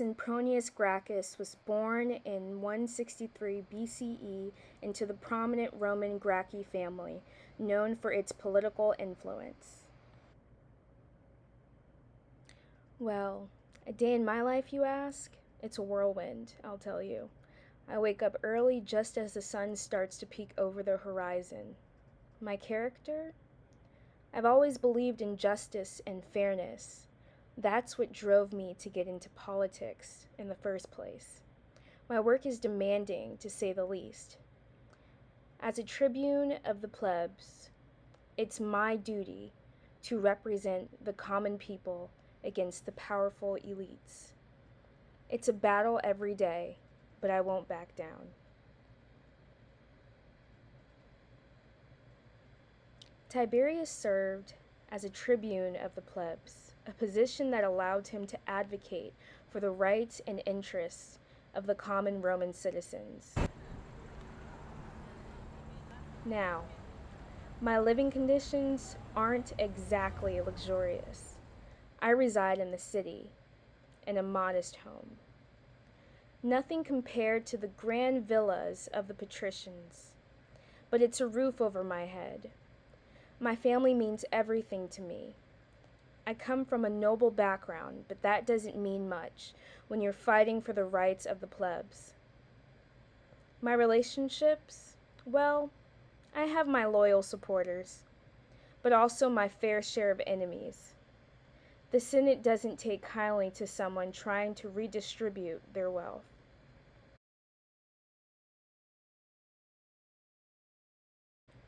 Sempronius Gracchus was born in 163 BCE into the prominent Roman Gracchi family, known for its political influence. Well, a day in my life, you ask? It's a whirlwind, I'll tell you. I wake up early just as the sun starts to peek over the horizon. My character? I've always believed in justice and fairness. That's what drove me to get into politics in the first place. My work is demanding, to say the least. As a tribune of the plebs, it's my duty to represent the common people against the powerful elites. It's a battle every day, but I won't back down. Tiberius served as a tribune of the plebs, a position that allowed him to advocate for the rights and interests of the common Roman citizens. Now, my living conditions aren't exactly luxurious. I reside in the city, in a modest home. Nothing compared to the grand villas of the patricians, but it's a roof over my head. My family means everything to me. I come from a noble background, but that doesn't mean much when you're fighting for the rights of the plebs. My relationships? Well, I have my loyal supporters, but also my fair share of enemies. The Senate doesn't take kindly to someone trying to redistribute their wealth.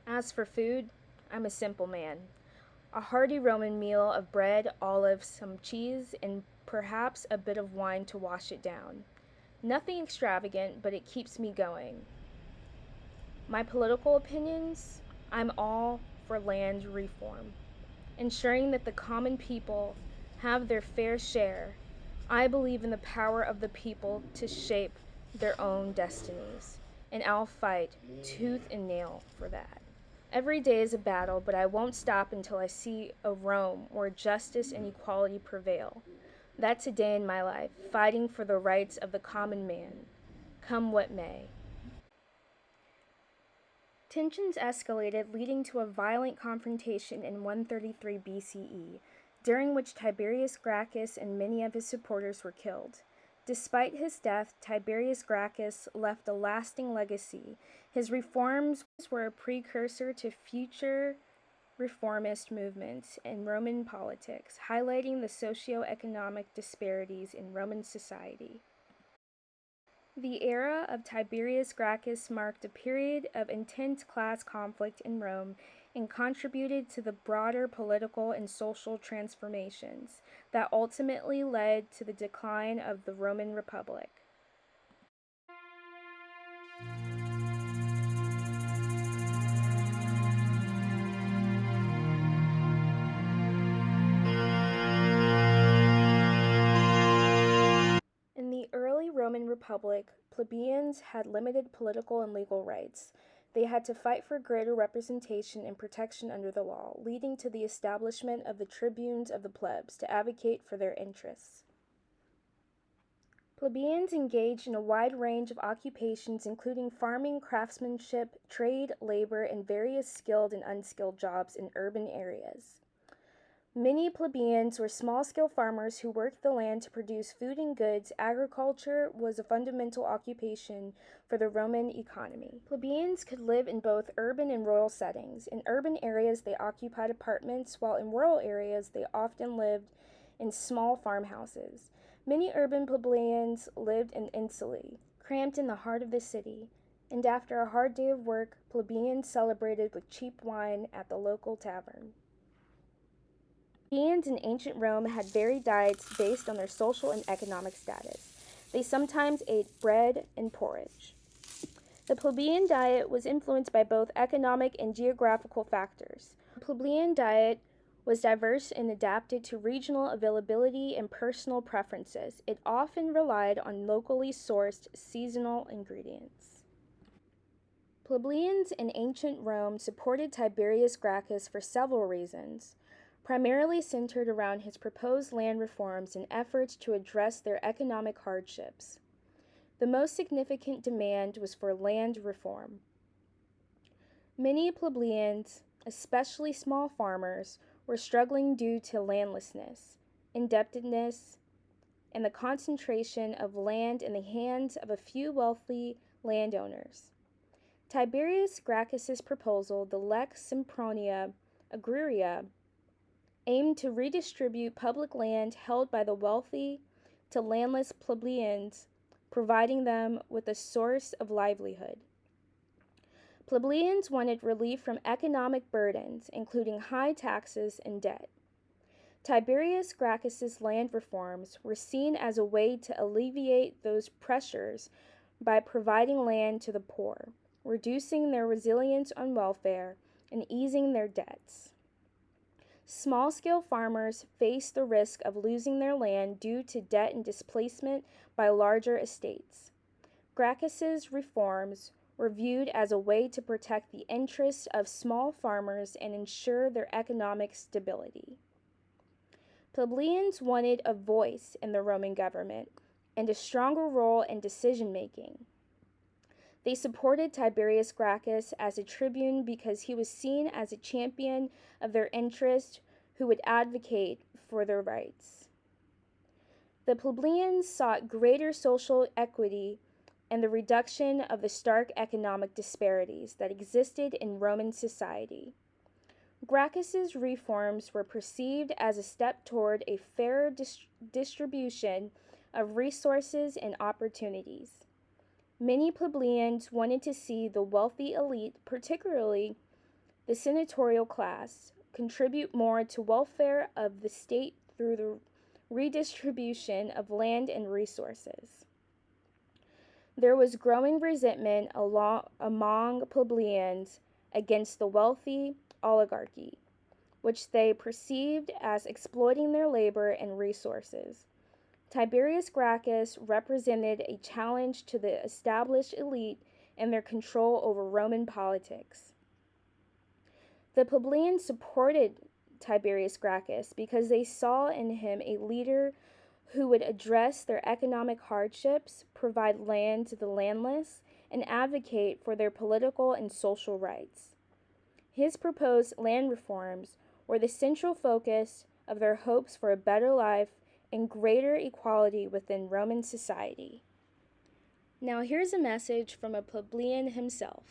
As for food, I'm a simple man. A hearty Roman meal of bread, olives, some cheese, and perhaps a bit of wine to wash it down. Nothing extravagant, but it keeps me going. My political opinions? I'm all for land reform, ensuring that the common people have their fair share. I believe in the power of the people to shape their own destinies, and I'll fight tooth and nail for that. Every day is a battle, but I won't stop until I see a Rome where justice and equality prevail. That's a day in my life, fighting for the rights of the common man, come what may. Tensions escalated, leading to a violent confrontation in 133 BCE, during which Tiberius Gracchus and many of his supporters were killed. Despite his death, Tiberius Gracchus left a lasting legacy. His reforms were a precursor to future reformist movements in Roman politics, highlighting the socio-economic disparities in Roman society. The era of Tiberius Gracchus marked a period of intense class conflict in Rome and contributed to the broader political and social transformations that ultimately led to the decline of the Roman Republic. In the early Roman Republic, plebeians had limited political and legal rights. They had to fight for greater representation and protection under the law, leading to the establishment of the tribunes of the plebs to advocate for their interests. Plebeians engaged in a wide range of occupations, including farming, craftsmanship, trade, labor, and various skilled and unskilled jobs in urban areas. Many plebeians were small-scale farmers who worked the land to produce food and goods. Agriculture was a fundamental occupation for the Roman economy. Plebeians could live in both urban and rural settings. In urban areas, they occupied apartments, while in rural areas, they often lived in small farmhouses. Many urban plebeians lived in insulae, cramped in the heart of the city, and after a hard day of work, plebeians celebrated with cheap wine at the local tavern. Plebeians in ancient Rome had varied diets based on their social and economic status. They sometimes ate bread and porridge. The plebeian diet was influenced by both economic and geographical factors. The plebeian diet was diverse and adapted to regional availability and personal preferences. It often relied on locally sourced seasonal ingredients. Plebeians in ancient Rome supported Tiberius Gracchus for several reasons. primarily centered around his proposed land reforms and efforts to address their economic hardships. The most significant demand was for land reform. Many plebeians, especially small farmers, were struggling due to landlessness, indebtedness, and the concentration of land in the hands of a few wealthy landowners. Tiberius Gracchus's proposal, the Lex Sempronia Agraria, aimed to redistribute public land held by the wealthy to landless plebeians, providing them with a source of livelihood. Plebeians wanted relief from economic burdens, including high taxes and debt. Tiberius Gracchus's land reforms were seen as a way to alleviate those pressures by providing land to the poor, reducing their reliance on welfare, and easing their debts. Small-scale farmers faced the risk of losing their land due to debt and displacement by larger estates. Gracchus's reforms were viewed as a way to protect the interests of small farmers and ensure their economic stability. Plebeians wanted a voice in the Roman government and a stronger role in decision-making. They supported Tiberius Gracchus as a tribune because he was seen as a champion of their interests who would advocate for their rights. The plebeians sought greater social equity and the reduction of the stark economic disparities that existed in Roman society. Gracchus's reforms were perceived as a step toward a fairer distribution of resources and opportunities. Many plebeians wanted to see the wealthy elite, particularly the senatorial class, contribute more to welfare of the state through the redistribution of land and resources. There was growing resentment among plebeians against the wealthy oligarchy, which they perceived as exploiting their labor and resources. Tiberius Gracchus represented a challenge to the established elite and their control over Roman politics. The plebeians supported Tiberius Gracchus because they saw in him a leader who would address their economic hardships, provide land to the landless, and advocate for their political and social rights. His proposed land reforms were the central focus of their hopes for a better life and greater equality within Roman society. Now here's a message from a plebeian himself.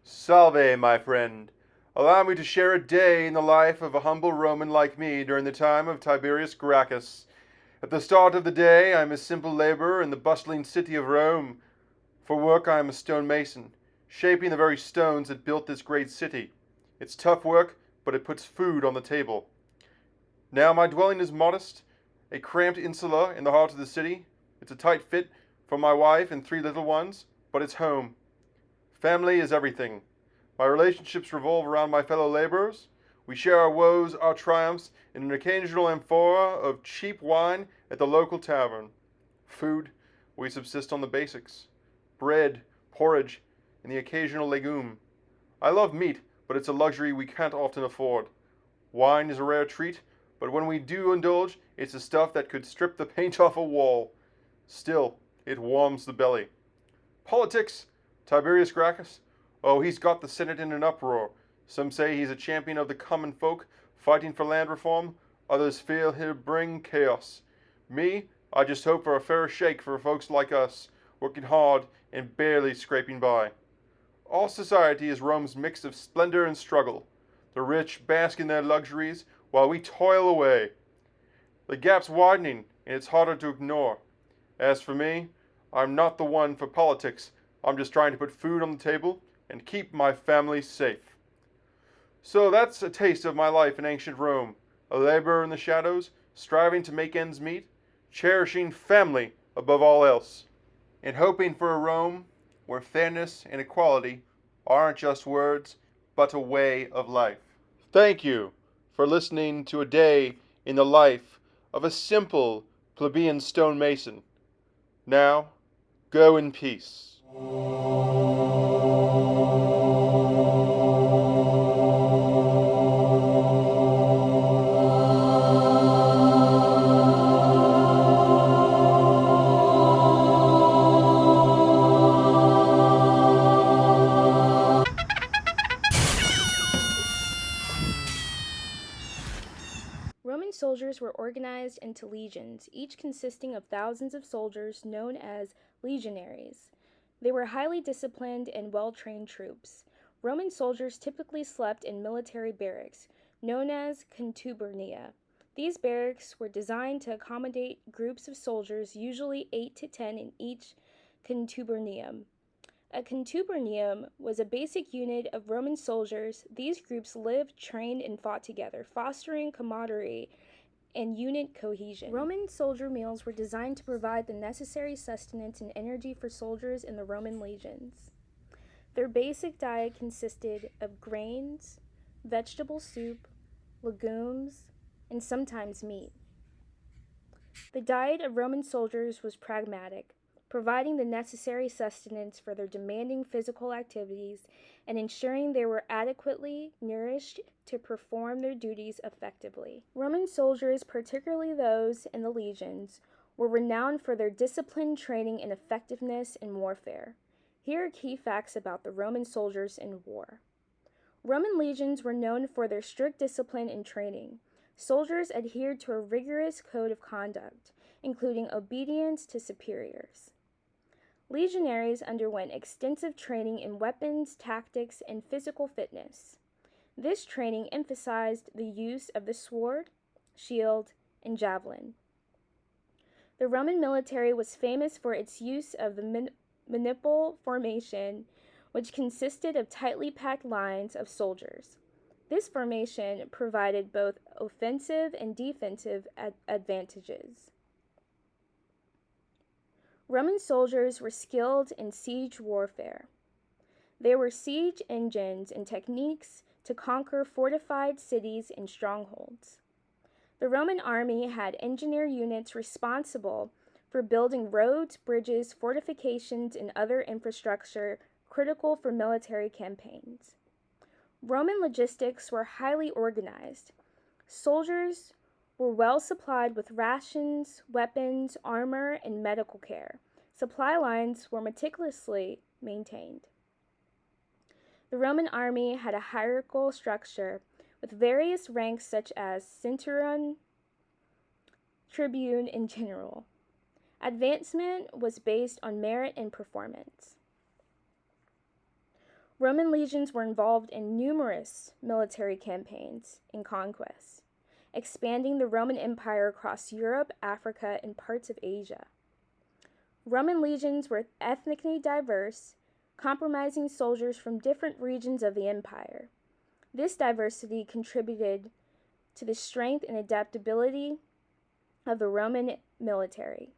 Salve, my friend. Allow me to share a day in the life of a humble Roman like me during the time of Tiberius Gracchus. At the start of the day, I am a simple laborer in the bustling city of Rome. For work, I am a stonemason, shaping the very stones that built this great city. It's tough work, but it puts food on the table. Now my dwelling is modest, a cramped insula in the heart of the city. It's a tight fit for my wife and 3 little ones, but it's home. Family is everything. My relationships revolve around my fellow laborers. We share our woes, our triumphs, in an occasional amphora of cheap wine at the local tavern. Food, we subsist on the basics. Bread, porridge, and the occasional legume. I love meat, but it's a luxury we can't often afford. Wine is a rare treat, but when we do indulge, it's the stuff that could strip the paint off a wall. Still, it warms the belly. Politics, Tiberius Gracchus. Oh, he's got the Senate in an uproar. Some say he's a champion of the common folk, fighting for land reform. Others feel he'll bring chaos. Me, I just hope for a fair shake for folks like us, working hard and barely scraping by. All society is Rome's mix of splendor and struggle. The rich bask in their luxuries while we toil away. The gap's widening and it's harder to ignore. As for me, I'm not the one for politics. I'm just trying to put food on the table and keep my family safe. So that's a taste of my life in ancient Rome, a laborer in the shadows, striving to make ends meet, cherishing family above all else, and hoping for a Rome where fairness and equality aren't just words, but a way of life. Thank you for listening to a day in the life of a simple plebeian stonemason. Now, go in peace. were organized into legions, each consisting of thousands of soldiers known as legionaries. They were highly disciplined and well-trained troops. Roman soldiers typically slept in military barracks, known as contubernia. These barracks were designed to accommodate groups of soldiers, usually 8 to 10 in each contubernium. A contubernium was a basic unit of Roman soldiers. These groups lived, trained, and fought together, fostering camaraderie and unit cohesion. Roman soldier meals were designed to provide the necessary sustenance and energy for soldiers in the Roman legions. Their basic diet consisted of grains, vegetable soup, legumes, and sometimes meat. The diet of Roman soldiers was pragmatic, providing the necessary sustenance for their demanding physical activities and ensuring they were adequately nourished to perform their duties effectively. Roman soldiers, particularly those in the legions, were renowned for their disciplined training and effectiveness in warfare. Here are key facts about the Roman soldiers in war. Roman legions were known for their strict discipline and training. Soldiers adhered to a rigorous code of conduct, including obedience to superiors. Legionaries underwent extensive training in weapons, tactics, and physical fitness. This training emphasized the use of the sword, shield, and javelin. The Roman military was famous for its use of the manipal formation, which consisted of tightly packed lines of soldiers. This formation provided both offensive and defensive advantages. Roman soldiers were skilled in siege warfare. There were siege engines and techniques to conquer fortified cities and strongholds. The Roman army had engineer units responsible for building roads, bridges, fortifications, and other infrastructure critical for military campaigns. Roman logistics were highly organized. Soldiers were well supplied with rations, weapons, armor, and medical care. Supply lines were meticulously maintained. The Roman army had a hierarchical structure with various ranks such as centurion, tribune, and general. Advancement was based on merit and performance. Roman legions were involved in numerous military campaigns and conquests, expanding the Roman Empire across Europe, Africa, and parts of Asia. Roman legions were ethnically diverse, comprising soldiers from different regions of the empire. This diversity contributed to the strength and adaptability of the Roman military.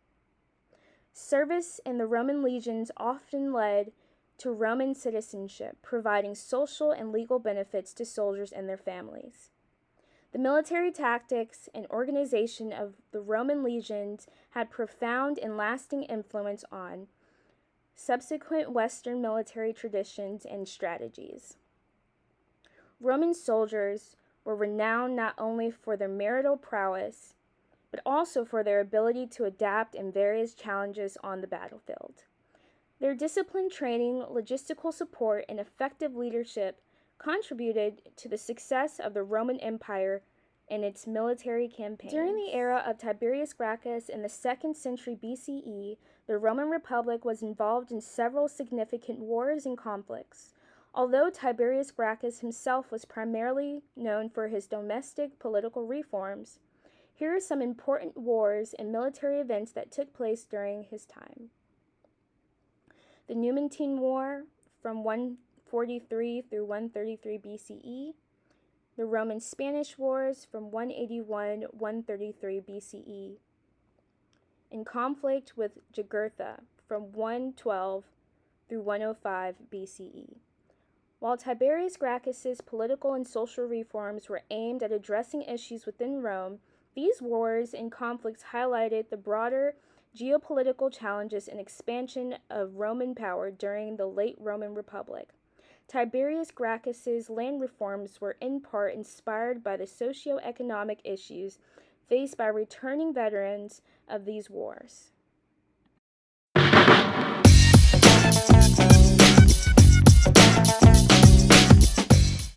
Service in the Roman legions often led to Roman citizenship, providing social and legal benefits to soldiers and their families. The military tactics and organization of the Roman legions had profound and lasting influence on subsequent Western military traditions and strategies. Roman soldiers were renowned not only for their marital prowess, but also for their ability to adapt in various challenges on the battlefield. Their disciplined training, logistical support, and effective leadership contributed to the success of the Roman Empire and its military campaigns. During the era of Tiberius Gracchus in the 2nd century BCE, the Roman Republic was involved in several significant wars and conflicts. Although Tiberius Gracchus himself was primarily known for his domestic political reforms, here are some important wars and military events that took place during his time. The Numantine War from 143 through 133 BCE, the Roman-Spanish Wars from 181-133 BCE, and conflict with Jugurtha from 112 through 105 BCE. While Tiberius Gracchus's political and social reforms were aimed at addressing issues within Rome, these wars and conflicts highlighted the broader geopolitical challenges and expansion of Roman power during the late Roman Republic. Tiberius Gracchus's land reforms were in part inspired by the socio-economic issues faced by returning veterans of these wars.